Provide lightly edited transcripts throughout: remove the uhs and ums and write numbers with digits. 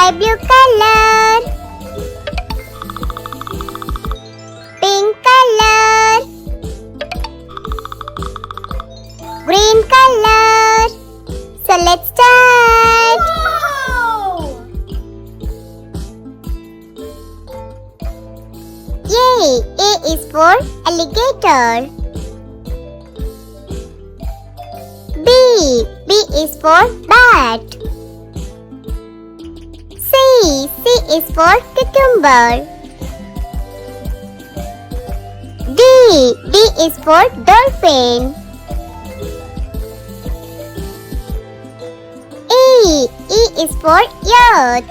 Sky blue color. Pink color. Green color. So let's start. Wow! Yay! A is for alligator. B is for bat. C is for cucumber. D is for dolphin. E is for yacht.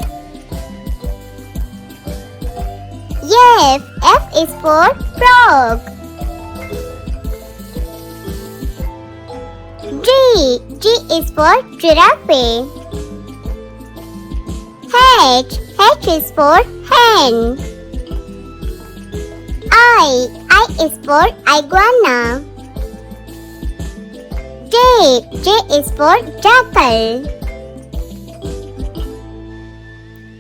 F is for frog. G is for giraffe. H is for hen. I is for iguana. J is for jackal.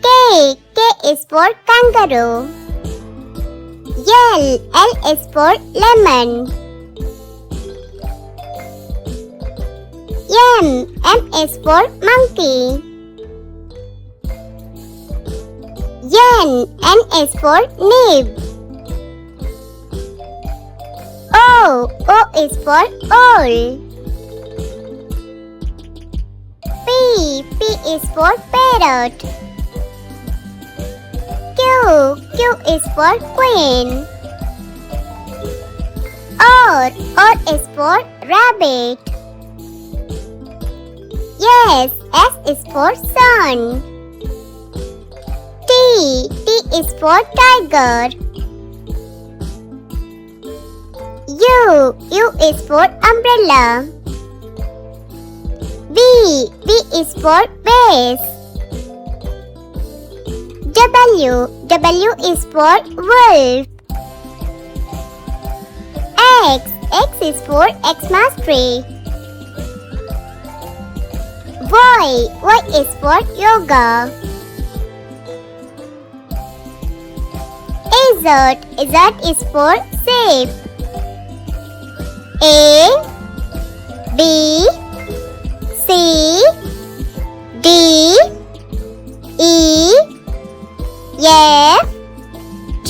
K is for kangaroo. L is for lemon. M is for monkey. N is for nib. O is for owl. P is for parrot. Q is for queen. R is for rabbit. S is for sun. T is for tiger. U is for umbrella. V is for vase. W is for wolf. X is for Xmas tree. Y is for yoga. Z is for safe. A B C D E F G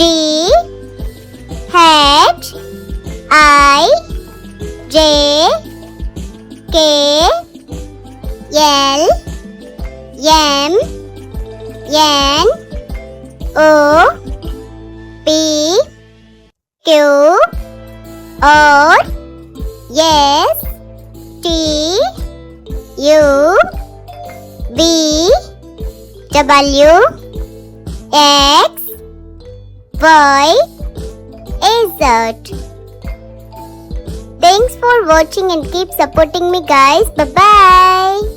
H I J K L M N O P Q R S T U V W X Y Z. Thanks for watching and keep supporting me, guys. Bye bye.